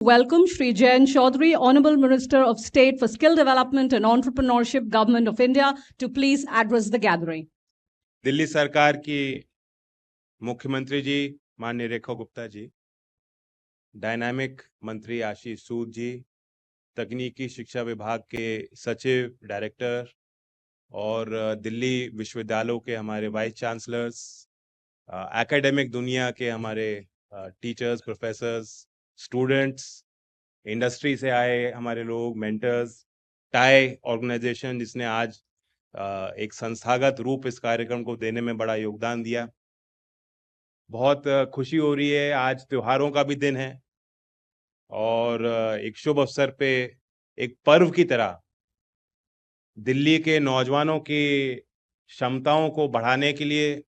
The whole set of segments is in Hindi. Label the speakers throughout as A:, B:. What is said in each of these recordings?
A: Welcome Shri Jayan Chaudhary, Honorable Minister of State for Skill Development and Entrepreneurship, Government of India, to please address the gathering.
B: Delhi सरकार की मुख्यमंत्री जी माननीय रेखा गुप्ता जी, डायनामिक मंत्री आशीष सूद जी, तकनीकी शिक्षा विभाग के सचिव, डायरेक्टर और दिल्ली विश्वविद्यालयों के हमारे वाइस चांसलर्स, एकेडमिक दुनिया के हमारे टीचर्स, प्रोफेसर्स, स्टूडेंट्स, इंडस्ट्री से आए हमारे लोग, मेंटर्स, टाई ऑर्गेनाइजेशन जिसने आज एक संस्थागत रूप इस कार्यक्रम को देने में बड़ा योगदान दिया। बहुत खुशी हो रही है। आज त्योहारों का भी दिन है और एक शुभ अवसर पे एक पर्व की तरह दिल्ली के नौजवानों की क्षमताओं को बढ़ाने के लिए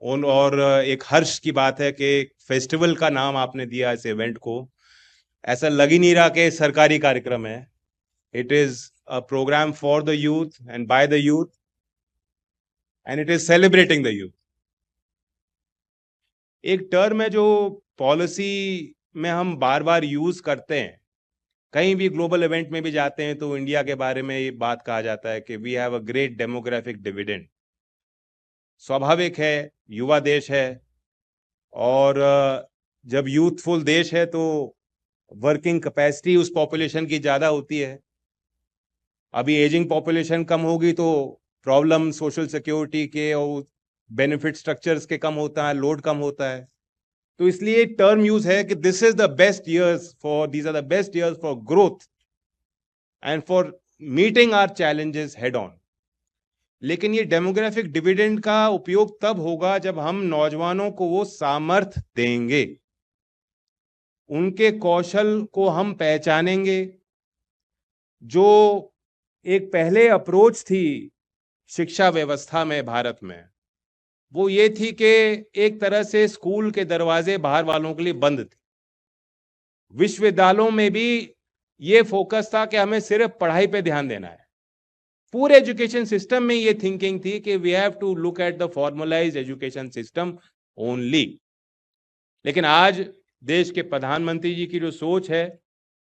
B: और एक हर्ष की बात है कि फेस्टिवल का नाम आपने दिया इस इवेंट को। ऐसा लग ही नहीं रहा कि सरकारी कार्यक्रम है। It is a programme for the youth and by the youth and it is celebrating the youth. एक टर्म है जो पॉलिसी में हम बार बार यूज करते हैं, कहीं भी ग्लोबल इवेंट में भी जाते हैं तो इंडिया के बारे में ये बात कहा जाता है कि we have a great demographic dividend. स्वाभाविक है, युवा देश है और जब यूथफुल देश है तो वर्किंग कैपेसिटी उस पॉपुलेशन की ज्यादा होती है। अभी एजिंग पॉपुलेशन कम होगी तो प्रॉब्लम सोशल सिक्योरिटी के और बेनिफिट स्ट्रक्चर्स के कम होता है, लोड कम होता है। तो इसलिए टर्म यूज है कि this is the best years for these are the best years for growth and for meeting our challenges head on. लेकिन ये डेमोग्राफिक डिविडेंड का उपयोग तब होगा जब हम नौजवानों को वो सामर्थ्य देंगे, उनके कौशल को हम पहचानेंगे। जो एक पहले अप्रोच थी शिक्षा व्यवस्था में भारत में, वो ये थी कि एक तरह से स्कूल के दरवाजे बाहर वालों के लिए बंद थे। विश्वविद्यालयों में भी ये फोकस था कि हमें सिर्फ पढ़ाई पे ध्यान देना है। पूरे एजुकेशन सिस्टम में ये थिंकिंग थी कि we have to look at the formalised education system only. लेकिन आज देश के प्रधानमंत्री जी की जो सोच है,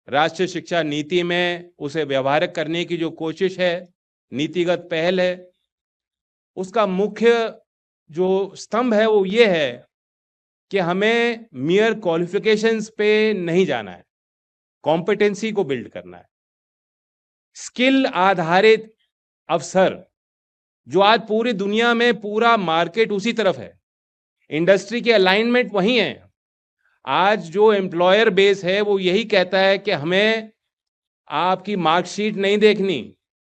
B: राष्ट्रीय शिक्षा नीति में उसे व्यवहारिक करने की जो कोशिश है, नीतिगत पहल है, उसका मुख्य जो स्तंभ है वो ये है कि हमें मियर क्वालिफिकेशंस पे नहीं जाना है, कॉम्पिटेंसी को बिल्ड करना है। स्किल आधारित अवसर, जो आज पूरी दुनिया में पूरा मार्केट उसी तरफ है, इंडस्ट्री के अलाइनमेंट वही है। आज जो एम्प्लॉयर बेस है वो यही कहता है कि हमें आपकी मार्कशीट नहीं देखनी,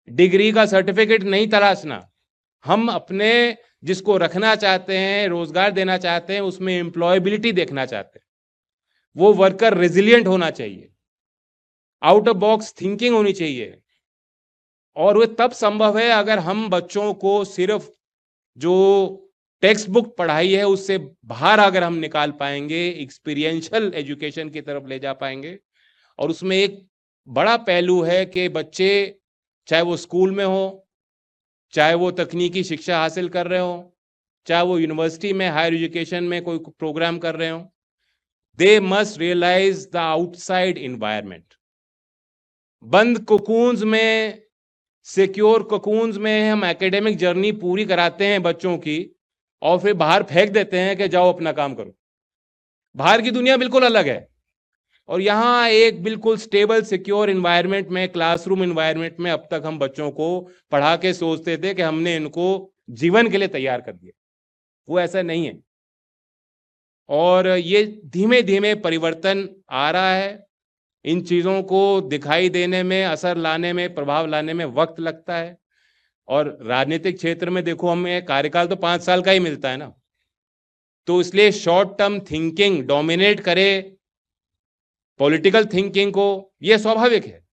B: डिग्री का सर्टिफिकेट नहीं तलाशना, हम अपने जिसको रखना चाहते हैं, रोजगार देना चाहते हैं, उसमें एम्प्लॉयबिलिटी देखना चाहते हैं। वो वर्कर रेजिलिएंट होना चाहिए, आउट ऑफ बॉक्स थिंकिंग होनी चाहिए। और वो तब संभव है अगर हम बच्चों को सिर्फ जो टेक्स्ट बुक पढ़ाई है उससे बाहर अगर हम निकाल पाएंगे, एक्सपीरियंशियल एजुकेशन की तरफ ले जा पाएंगे। और उसमें एक बड़ा पहलू है कि बच्चे चाहे वो स्कूल में हो, चाहे वो तकनीकी शिक्षा हासिल कर रहे हो, चाहे वो यूनिवर्सिटी में हायर एजुकेशन में कोई प्रोग्राम कर रहे हो, they must realise the outside environment. बंद कोकून्स में, सिक्योर कोकून्स में हम एकेडमिक जर्नी पूरी कराते हैं बच्चों की और फिर बाहर फेंक देते हैं कि जाओ अपना काम करो। बाहर की दुनिया बिल्कुल अलग है और यहाँ एक बिल्कुल स्टेबल सिक्योर एनवायरनमेंट में, क्लासरूम एनवायरनमेंट में अब तक हम बच्चों को पढ़ा के सोचते थे कि हमने इनको जीवन के लिए तैयार कर दिया। वो ऐसा नहीं है और ये धीमे धीमे परिवर्तन आ रहा है। इन चीजों को दिखाई देने में, असर लाने में, प्रभाव लाने में वक्त लगता है। और राजनीतिक क्षेत्र में देखो, हमें कार्यकाल तो 5 साल का ही मिलता है ना, तो इसलिए शॉर्ट टर्म थिंकिंग डोमिनेट करे पॉलिटिकल थिंकिंग को, यह स्वाभाविक है।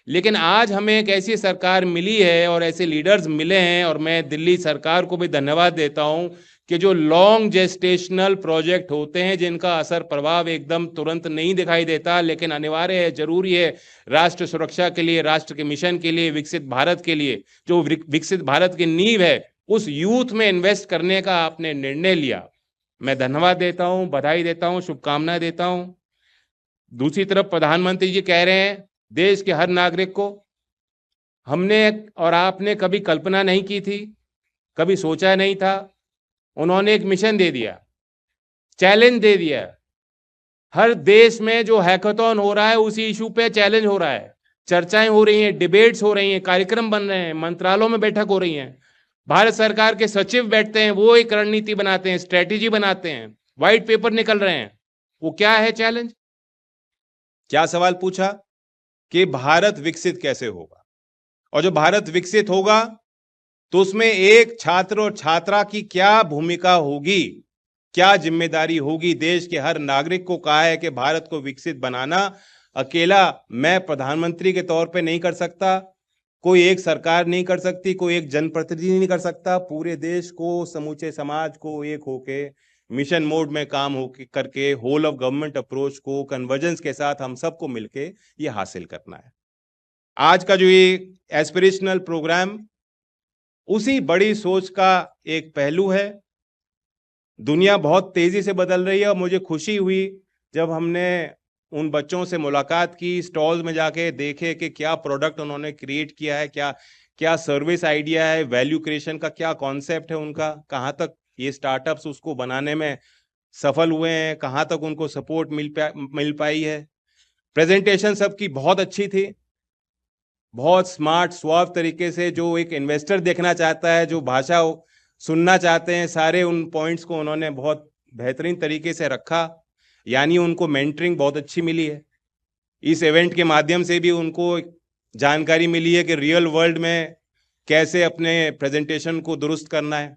B: लेकिन आज हमें एक ऐसी सरकार मिली है और ऐसे लीडर्स मिले हैं, और मैं दिल्ली सरकार को भी धन्यवाद देता हूं कि जो लॉन्ग जेस्टेशनल प्रोजेक्ट होते हैं, जिनका असर प्रभाव एकदम तुरंत नहीं दिखाई देता, लेकिन अनिवार्य है, जरूरी है राष्ट्र सुरक्षा के लिए, राष्ट्र के मिशन के लिए, विकसित भारत के लिए, जो विकसित भारत की नींव है, उस यूथ में इन्वेस्ट करने का आपने निर्णय लिया। मैं धन्यवाद देता हूं, बधाई देता हूं, शुभकामनाएं देता हूं। दूसरी तरफ प्रधानमंत्री जी कह रहे हैं देश के हर नागरिक को, हमने और आपने कभी कल्पना नहीं की थी, कभी सोचा नहीं था। उन्होंने एक मिशन दे दिया, चैलेंज दे दिया। हर देश में जो हैकाथॉन हो रहा है उसी इशू पे चैलेंज हो रहा है, चर्चाएं हो रही हैं, डिबेट्स हो रही हैं, कार्यक्रम बन रहे हैं, मंत्रालयों में बैठक हो रही हैं, भारत सरकार के सचिव बैठते हैं, वो एक रणनीति बनाते हैं, स्ट्रेटेजी बनाते हैं, व्हाइट पेपर निकल रहे हैं। वो क्या है चैलेंज?
C: क्या सवाल पूछा कि भारत विकसित कैसे होगा, और जो भारत विकसित होगा तो उसमें एक छात्र और छात्रा की क्या भूमिका होगी, क्या जिम्मेदारी होगी। देश के हर नागरिक को कहा है कि भारत को विकसित बनाना अकेला मैं प्रधानमंत्री के तौर पे नहीं कर सकता, कोई एक सरकार नहीं कर सकती, कोई एक जनप्रतिनिधि नहीं कर सकता। पूरे देश को, समूचे समाज को एक होके मिशन मोड में काम हो करके होल ऑफ गवर्नमेंट अप्रोच को कन्वर्जेंस के साथ हम सबको मिलके ये हासिल करना है। आज का जो ये एस्पिरेशनल प्रोग्राम उसी बड़ी सोच का एक पहलू है। दुनिया बहुत तेजी से बदल रही है और मुझे खुशी हुई जब हमने उन बच्चों से मुलाकात की, स्टॉल में जाके देखे कि क्या प्रोडक्ट उन्होंने क्रिएट किया है, क्या क्या सर्विस आइडिया है, वैल्यू क्रिएशन का क्या कॉन्सेप्ट है उनका, कहाँ तक ये स्टार्टअप्स उसको बनाने में सफल हुए हैं, कहाँ तक उनको सपोर्ट मिल पाई है। प्रेजेंटेशन सबकी बहुत अच्छी थी, बहुत स्मार्ट स्वाब तरीके से, जो एक इन्वेस्टर देखना चाहता है, जो भाषा सुनना चाहते हैं, सारे उन पॉइंट्स को उन्होंने बहुत बेहतरीन तरीके से रखा। यानी उनको मेंटरिंग बहुत अच्छी मिली है। इस इवेंट के माध्यम से भी उनको जानकारी मिली है कि रियल वर्ल्ड में कैसे अपने प्रेजेंटेशन को दुरुस्त करना है।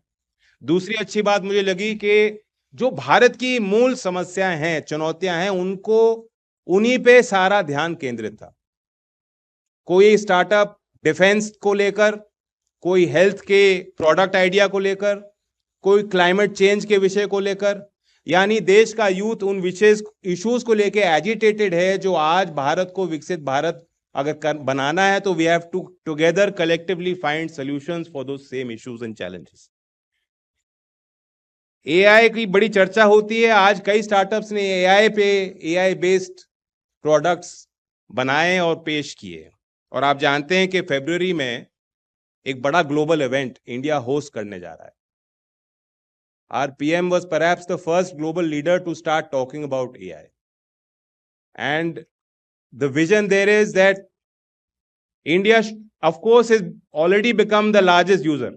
C: दूसरी अच्छी बात मुझे लगी कि जो भारत की मूल समस्याएं हैं, चुनौतियां हैं, उनको उन्हीं पे सारा ध्यान केंद्रित था। कोई स्टार्टअप डिफेंस को लेकर, कोई हेल्थ के प्रोडक्ट आइडिया को लेकर, कोई क्लाइमेट चेंज के विषय को लेकर। यानी देश का यूथ उन विशेष इश्यूज को लेकर एजिटेटेड है, जो आज भारत को विकसित भारत अगर बनाना है तो we have to together collectively find solutions for those same issues and challenges. AI की बड़ी चर्चा होती है। आज कई स्टार्टअप्स ने एआई बेस्ड प्रोडक्ट्स बनाए और पेश किए। और आप जानते हैं कि फरवरी में एक बड़ा ग्लोबल इवेंट इंडिया होस्ट करने जा रहा है। Our PM was perhaps the first global leader to start talking about AI. And the vision there is that India, of course, has already become the largest user.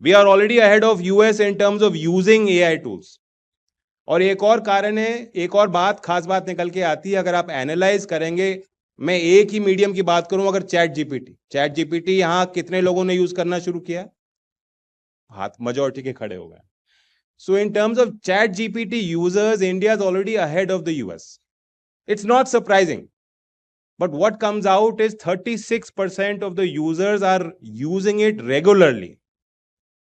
C: We are already ahead of US in terms of using AI tools. और एक और कारण है, एक और बात, खास बात निकल के आती है। अगर आप एनालाइज करेंगे, मैं एक ही मीडियम की बात करूं, अगर चैट जीपीटी यहां कितने लोगों ने यूज करना शुरू किया? हाथ मेजॉरिटी के खड़े हो गए। So in terms of ChatGPT users, India is already ahead of the US. It's not surprising. But what comes out is 36% of the users are using it regularly.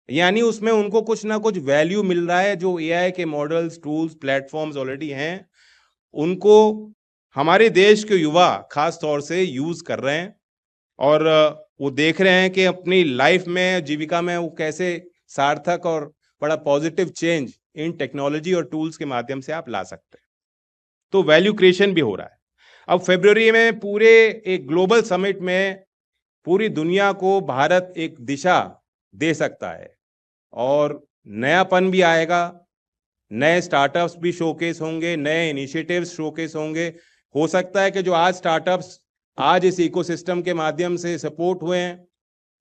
C: यानी उसमें उनको कुछ ना कुछ वैल्यू मिल रहा है। जो AI के मॉडल्स, टूल्स, प्लेटफॉर्म्स ऑलरेडी हैं, उनको हमारे देश के युवा खास तौर से यूज कर रहे हैं और वो देख रहे हैं कि अपनी लाइफ में, जीविका में वो कैसे सार्थक और बड़ा पॉजिटिव चेंज इन टेक्नोलॉजी और टूल्स के माध्यम से आप ला सकते हैं। तो वैल्यू क्रिएशन भी हो रहा है। अब फरवरी में पूरे एक ग्लोबल समिट में पूरी दुनिया को भारत एक दिशा दे सकता है और नयापन भी आएगा, नए स्टार्टअप्स भी शोकेस होंगे, नए इनिशिएटिव्स शोकेस होंगे। हो सकता है कि जो आज स्टार्टअप्स आज इस इकोसिस्टम के माध्यम से सपोर्ट हुए हैं,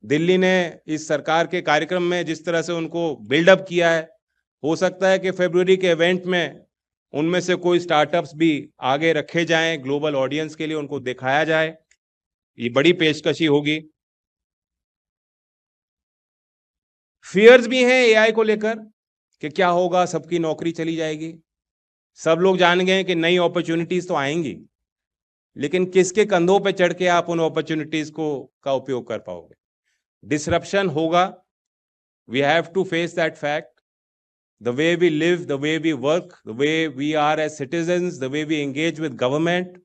C: दिल्ली ने इस सरकार के कार्यक्रम में जिस तरह से उनको बिल्डअप किया है, हो सकता है कि फरवरी के इवेंट में उनमें से कोई स्टार्टअप्स भी आगे रखे जाएं, ग्लोबल ऑडियंस के लिए उनको दिखाया जाए। ये बड़ी पेशकशी होगी। फियर्स भी हैं एआई को लेकर कि क्या होगा, सबकी नौकरी चली जाएगी। सब लोग जान गए कि नई अपॉर्चुनिटीज तो आएंगी, लेकिन किसके कंधों पे चढ़ के आप उन अपॉर्चुनिटीज का उपयोग कर पाओगे? डिसरप्शन होगा। We have to face that fact. The way we live, the way we work, the way we are as citizens, the way we engage with government,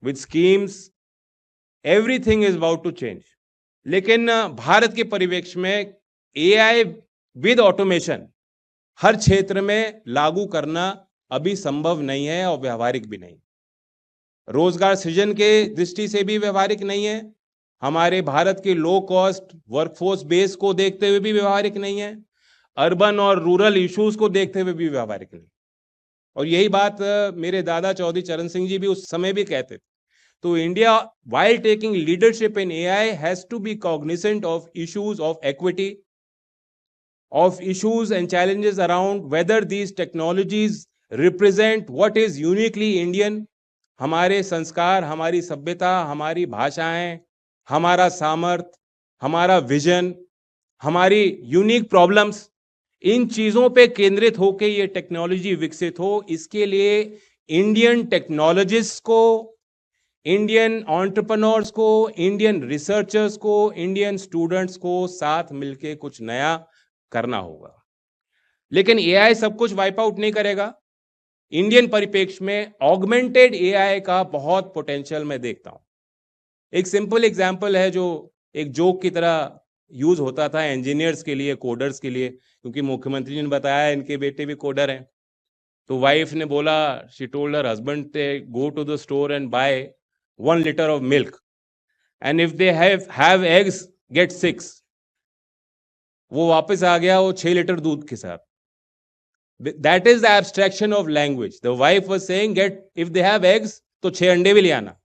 C: with schemes, everything is about to change. लेकिन भारत के परिवेश में AI with automation हर क्षेत्र में लागू करना अभी संभव नहीं है और व्यावहारिक भी नहीं।
B: रोजगार सृजन के दृष्टि से भी व्यवहारिक नहीं है, हमारे भारत के लो कॉस्ट वर्कफोर्स बेस को देखते हुए भी व्यवहारिक नहीं है, अर्बन और रूरल इश्यूज को देखते हुए भी व्यवहारिक नहीं। और यही बात मेरे दादा चौधरी चरण सिंह जी भी उस समय भी कहते थे। तो India while taking leadership in AI has to be cognizant of issues of equity, of issues and challenges around whether these technologies represent what is uniquely Indian, हमारे संस्कार, हमारी सभ्यता, हमारी भाषाएं, हमारा सामर्थ्य, हमारा विजन, हमारी यूनिक प्रॉब्लम्स, इन चीजों पे केंद्रित होकर ये टेक्नोलॉजी विकसित हो। इसके लिए इंडियन टेक्नोलॉजिस्ट को, इंडियन एंटरप्रेन्योर्स को, इंडियन रिसर्चर्स को, इंडियन स्टूडेंट्स को साथ मिलके कुछ नया करना होगा। लेकिन एआई सब कुछ वाइप आउट नहीं करेगा। इंडियन परिप्रेक्ष्य में ऑगमेंटेड एआई का बहुत पोटेंशियल मैं देखता हूं। एक सिंपल एग्जांपल है जो एक जोक की तरह यूज होता था इंजीनियर्स के लिए, कोडर्स के लिए, क्योंकि मुख्यमंत्री जी ने बताया इनके बेटे भी कोडर हैं। तो वाइफ ने बोला, she told her husband they go to the store and buy 1 liter of milk and if they have eggs get 6। वो वापस आ गया वो 6 लीटर दूध के साथ। That is the abstraction of language. The wife was saying get if they have eggs तो 6 अंडे भी ले आना,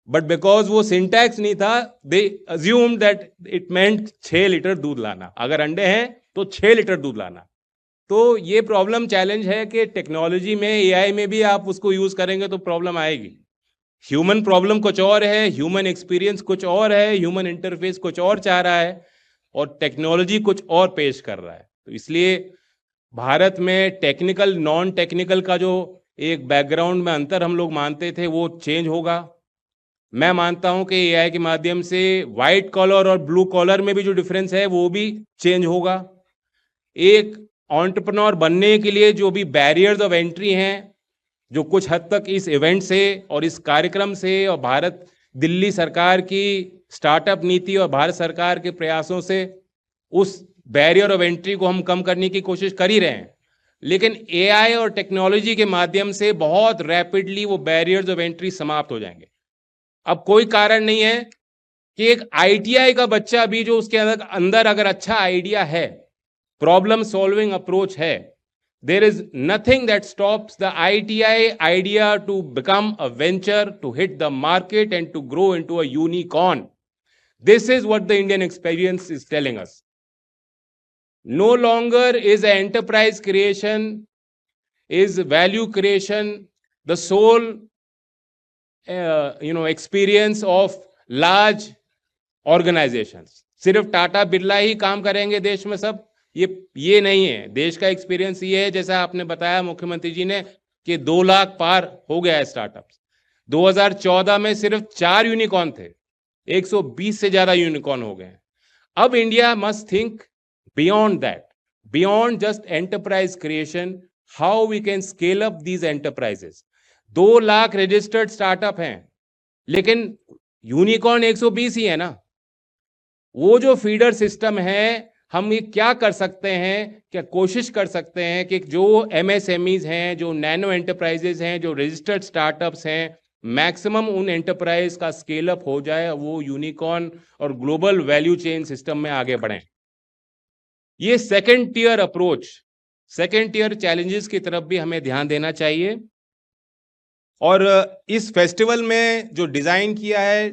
B: बट बिकॉज वो सिंटैक्स नहीं था, they assumed that it meant 6 litre दूध लाना। अगर अंडे हैं तो 6 लीटर दूध लाना। तो ये प्रॉब्लम चैलेंज है कि टेक्नोलॉजी में, एआई में भी आप उसको यूज करेंगे तो प्रॉब्लम आएगी। ह्यूमन प्रॉब्लम कुछ और है, ह्यूमन एक्सपीरियंस कुछ और है, ह्यूमन इंटरफेस कुछ और चाह रहा है और टेक्नोलॉजी कुछ और पेश कर रहा है। तो इसलिए भारत में टेक्निकल नॉन टेक्निकल का जो एक बैकग्राउंड में अंतर हम लोग मानते थे वो चेंज होगा। मैं मानता हूं कि एआई के माध्यम से व्हाइट कॉलर और ब्लू कॉलर में भी जो डिफरेंस है वो भी चेंज होगा। एक एंटरप्रेन्योर बनने के लिए जो भी बैरियर्स ऑफ एंट्री हैं, जो कुछ हद तक इस इवेंट से और इस कार्यक्रम से और भारत दिल्ली सरकार की स्टार्टअप नीति और भारत सरकार के प्रयासों से उस बैरियर ऑफ एंट्री को हम कम करने की कोशिश कर ही रहे हैं। लेकिन एआई और टेक्नोलॉजी के माध्यम से बहुत रैपिडली वो बैरियर्स ऑफ एंट्री समाप्त हो जाएंगे। अब कोई कारण नहीं है कि एक आईटीआई का बच्चा भी जो उसके अंदर अगर अच्छा आइडिया है, प्रॉब्लम सॉल्विंग अप्रोच है, there is nothing that stops the ITI idea to become a venture, to hit the market and to grow into a unicorn. This is what the Indian experience is telling us. No longer is enterprise creation, is value creation the sole experience of large organizations. सिर्फ टाटा बिरला ही काम करेंगे देश में सब, ये नहीं है। देश का एक्सपीरियंस ये है, जैसा आपने बताया मुख्यमंत्री जी ने, कि 2 लाख पार हो गया है स्टार्टअप्स। 2014 में सिर्फ 4 यूनिकॉर्न थे, 120 से ज्यादा यूनिकॉर्न हो गए हैं। अब India must think beyond that, beyond just enterprise creation, how we can scale up these enterprises. 2 lakh registered startup हैं, लेकिन यूनिकॉर्न 120 ही है ना। वो जो फीडर सिस्टम है, हम ये क्या कर सकते हैं, क्या कोशिश कर सकते हैं कि जो एमएसएमईज हैं, जो नैनो एंटरप्राइजेस हैं, जो रजिस्टर्ड स्टार्टअप्स हैं, मैक्सिमम उन एंटरप्राइज का स्केल अप हो जाए, वो यूनिकॉर्न और ग्लोबल वैल्यू चेन सिस्टम में आगे बढ़ें। ये second tier approach, second tier challenges की तरफ भी हमें ध्यान देना चाहिए।
C: और इस फेस्टिवल में जो डिजाइन किया है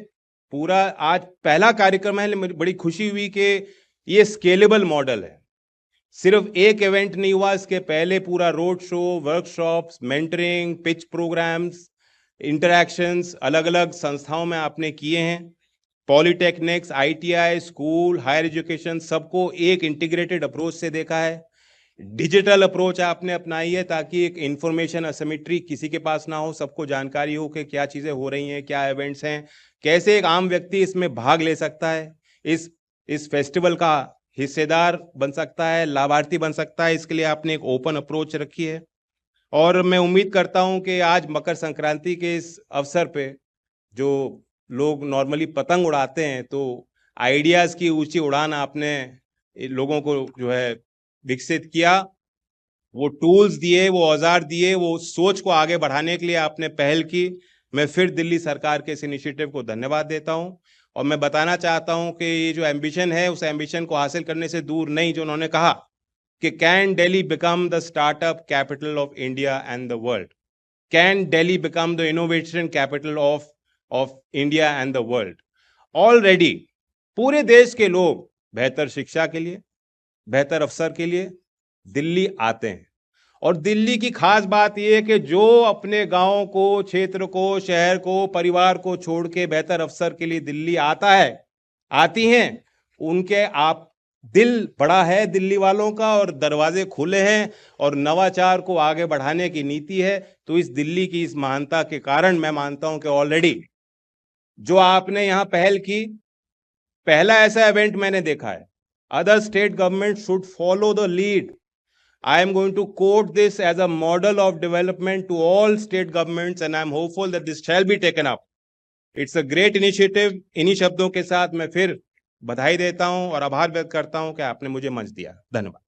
C: पूरा, आज पहला कार्यक्रम है, मुझे बड़ी खुशी हुई कि ये स्केलेबल मॉडल है। सिर्फ एक इवेंट नहीं हुआ, इसके पहले पूरा road show, workshops, mentoring, pitch programmes, interactions अलग अलग संस्थाओं में आपने किए हैं। Polytechnics, ITI, school, higher education, सबको एक इंटीग्रेटेड अप्रोच से देखा है। डिजिटल अप्रोच आपने अपनाई है ताकि एक इंफॉर्मेशन असिमेट्री किसी के पास ना हो, सबको जानकारी हो कि क्या चीजें हो रही हैं, क्या इवेंट्स हैं, कैसे एक आम व्यक्ति इसमें भाग ले सकता है, इस फेस्टिवल का हिस्सेदार बन सकता है, लाभार्थी बन सकता है। इसके लिए आपने एक ओपन अप्रोच रखी है। और मैं उम्मीद करता हूं कि आज मकर संक्रांति के इस अवसर पे जो लोग नॉर्मली पतंग उड़ाते हैं, तो आइडियाज की ऊंची उड़ान आपने लोगों को जो है विकसित किया, वो टूल्स दिए, वो औजार दिए, वो सोच को आगे बढ़ाने के लिए आपने पहल की। मैं फिर दिल्ली सरकार के इस इनिशिएटिव को धन्यवाद देता हूं और मैं बताना चाहता हूं कि ये जो एम्बिशन है उस एम्बिशन को हासिल करने से दूर नहीं, जो उन्होंने कहा कि can Delhi become the startup capital of India and the world, can Delhi become the innovation capital of India and the world. Already पूरे देश के लोग बेहतर शिक्षा के लिए, बेहतर अवसर के लिए दिल्ली आते हैं। और दिल्ली की खास बात यह है कि जो अपने गांव को, क्षेत्र को, शहर को, परिवार को छोड़ के बेहतर अवसर के लिए दिल्ली आता है, आती हैं, उनके आप दिल बड़ा है दिल्ली वालों का और दरवाजे खुले हैं और नवाचार को आगे बढ़ाने की नीति है। तो इस दिल्ली की इस महानता के कारण मैं मानता हूं कि ऑलरेडी जो आपने यहां पहल की, पहला ऐसा इवेंट मैंने देखा है। Other state government should follow the lead. I am going to quote this as a model of development to all state governments and I am hopeful that this shall be taken up. It's a great initiative. इन्हीं शब्दों के साथ मैं फिर बधाई देता हूं और आभार व्यक्त करता हूं कि आपने मुझे मंच दिया। धन्यवाद।